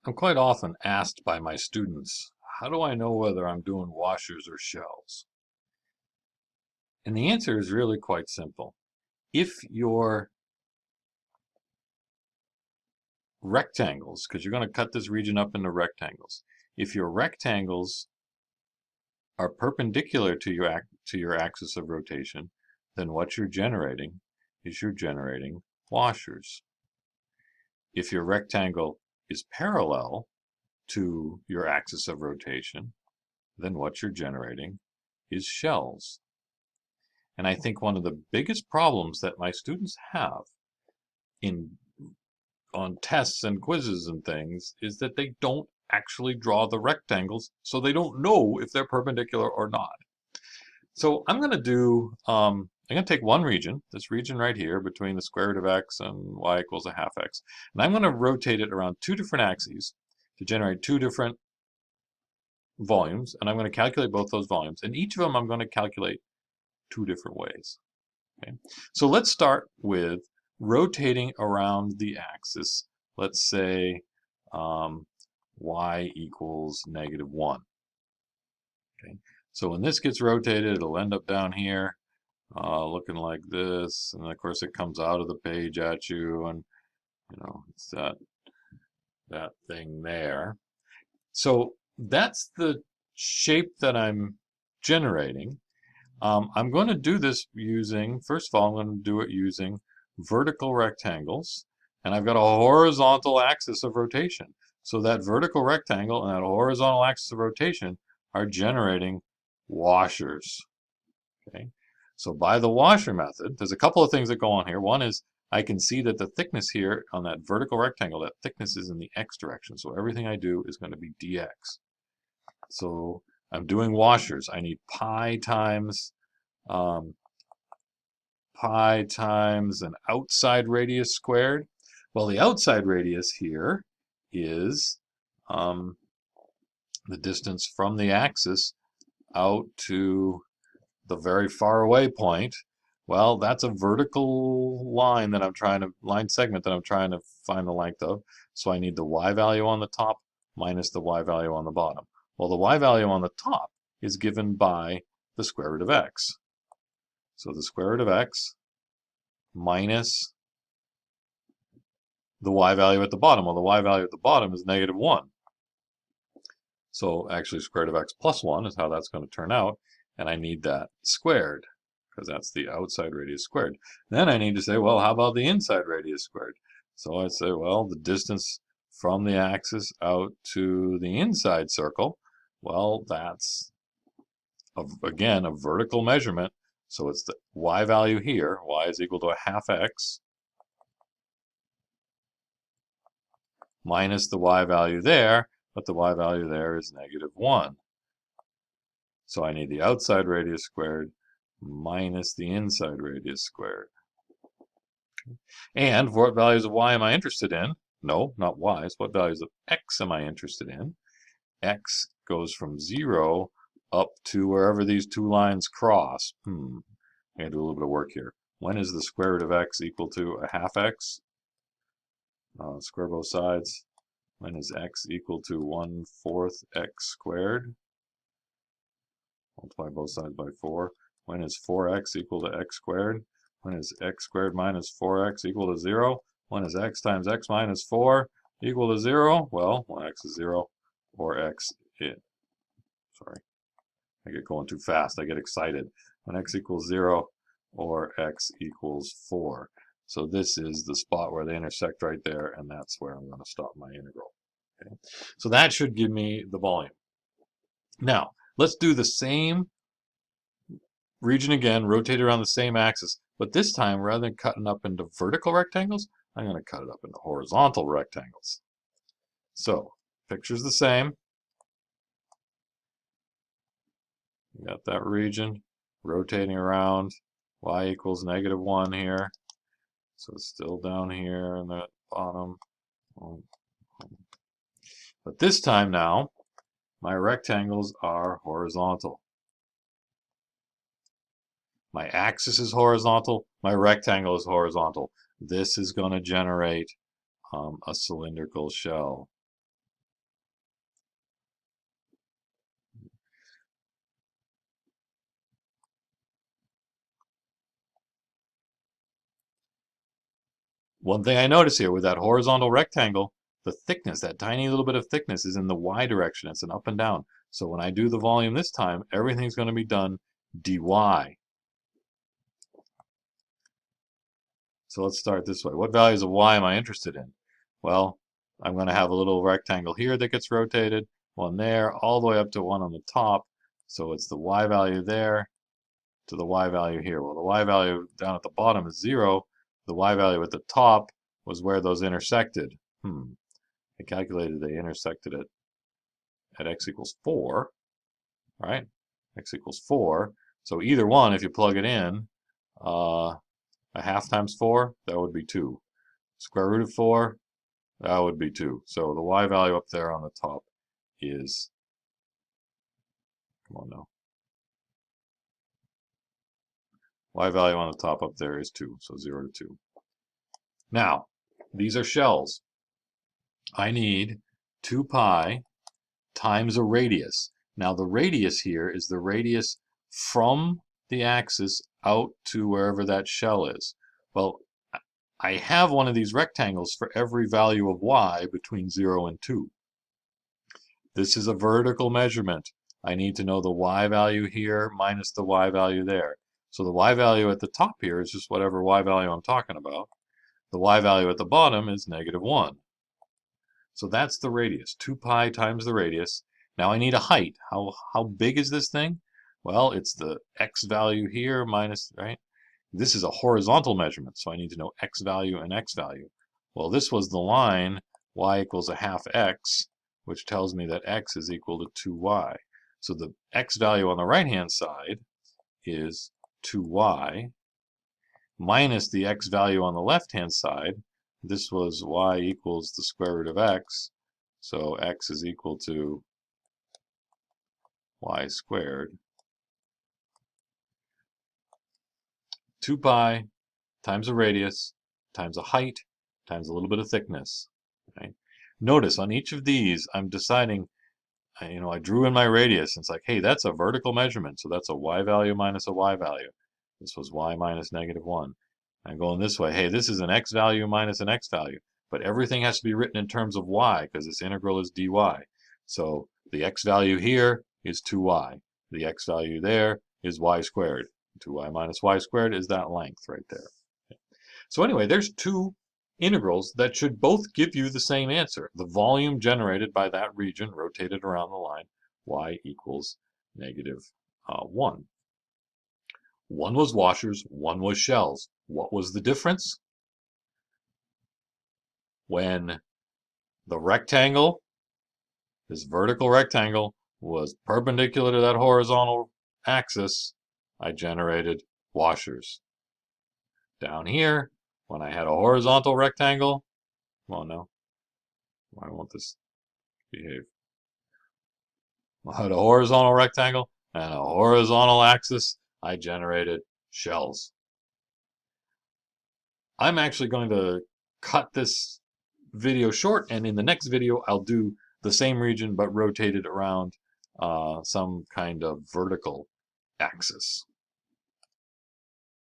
I'm quite often asked by my students, how do I know whether I'm doing washers or shells? And the answer is really quite simple. If your rectangles, because you're going to cut this region up into rectangles, if your rectangles are perpendicular to your axis of rotation, then what you're generating is you're generating washers. If your rectangle is parallel to your axis of rotation, then what you're generating is shells. And I think one of the biggest problems that my students have in on tests and quizzes and things is that they don't actually draw the rectangles, so they don't know if they're perpendicular or not. So I'm going to take one region, this region right here between the square root of x and y equals a half x, and I'm going to rotate it around two different axes to generate two different volumes, and I'm going to calculate both those volumes, and each of them I'm going to calculate two different ways. Okay? So let's start with rotating around the axis. Let's say y equals -1. Okay? So when this gets rotated, it'll end up down here looking like this, and of course it comes out of the page at you, and it's that thing there. So that's the shape that I'm generating. I'm going to do this using, first of all, I'm going to do it using vertical rectangles, and I've got a horizontal axis of rotation. So that vertical rectangle and that horizontal axis of rotation are generating washers. Okay. So by the washer method, there's a couple of things that go on here. One is I can see that the thickness here on that vertical rectangle, that thickness is in the x direction. So everything I do is going to be dx. So I'm doing washers. I need pi times an outside radius squared. Well, the outside radius here is the distance from the axis out to the very far away point. Well, that's a vertical line that line segment that I'm trying to find the length of. So I need the y value on the top minus the y value on the bottom. Well, the y value on the top is given by the square root of x. So the square root of x minus the y value at the bottom. Well, the y value at the bottom is -1. So actually square root of x plus 1 is how that's going to turn out. And I need that squared, because that's the outside radius squared. Then I need to say, well, how about the inside radius squared? So I say, well, the distance from the axis out to the inside circle, well, that's, again, a vertical measurement. So it's the y value here, y is equal to a half x, minus the y value there, but the y value there is -1. So I need the outside radius squared minus the inside radius squared. And what values of y am I interested in? No, not y's. What values of x am I interested in? X goes from 0 up to wherever these two lines cross. I'm going to do a little bit of work here. When is the square root of x equal to a half x? Square both sides. When is x equal to 1/4 x squared? Multiply both sides by 4. When is 4x equal to x squared? When is x squared minus 4x equal to 0? When is x times x minus 4 equal to 0? Well, when x is 0 or sorry, I get going too fast. I get excited. When x equals 0 or x equals 4. So this is the spot where they intersect right there, and that's where I'm going to stop my integral. Okay? So that should give me the volume. Now, let's do the same region again, rotate around the same axis, but this time, rather than cutting up into vertical rectangles, I'm going to cut it up into horizontal rectangles. So, picture's the same. You got that region rotating around, y equals -1 here. So it's still down here in the bottom. But this time now, my rectangles are horizontal. My axis is horizontal, my rectangle is horizontal. This is going to generate a cylindrical shell. One thing I notice here with that horizontal rectangle, the thickness, that tiny little bit of thickness is in the y direction. It's an up and down. So when I do the volume this time, everything's going to be done dy. So let's start this way. What values of y am I interested in? Well, I'm going to have a little rectangle here that gets rotated, one there, all the way up to one on the top. So it's the y value there to the y value here. Well, the y value down at the bottom is 0. The y value at the top was where those intersected. I calculated they intersected it at x equals 4, right? X equals 4. So either one, if you plug it in, a half times 4, that would be 2. Square root of 4, that would be 2. So the y value up there on the top is, come on now, y value on the top up there is 2, so 0 to 2. Now, these are shells. I need 2 pi times a radius. Now the radius here is the radius from the axis out to wherever that shell is. Well, I have one of these rectangles for every value of y between 0 and 2. This is a vertical measurement. I need to know the y value here minus the y value there. So the y value at the top here is just whatever y value I'm talking about. The y value at the bottom is -1. So that's the radius, 2 pi times the radius. Now I need a height. How big is this thing? Well, it's the x value here minus, right? This is a horizontal measurement, so I need to know x value and x value. Well, this was the line y equals a half x, which tells me that x is equal to 2y. So the x value on the right-hand side is 2y minus the x value on the left-hand side. This was y equals the square root of x, so x is equal to y squared. 2 pi times a radius times a height times a little bit of thickness. Right? Notice on each of these I'm deciding, I drew in my radius and it's like, hey, that's a vertical measurement, so that's a y value minus a y value. This was y minus -1. I'm going this way, hey, this is an x value minus an x value, but everything has to be written in terms of y because this integral is dy. So the x value here is 2y. The x value there is y squared. 2y minus y squared is that length right there. So anyway, there's two integrals that should both give you the same answer. The volume generated by that region rotated around the line, y equals -1. One was washers, one was shells. What was the difference? When the rectangle, this vertical rectangle, was perpendicular to that horizontal axis, I generated washers. Down here, when I had a horizontal rectangle, well, no, why won't this behave? I had a horizontal rectangle and a horizontal axis, I generated shells. I'm actually going to cut this video short, and in the next video I'll do the same region but rotated around some kind of vertical axis.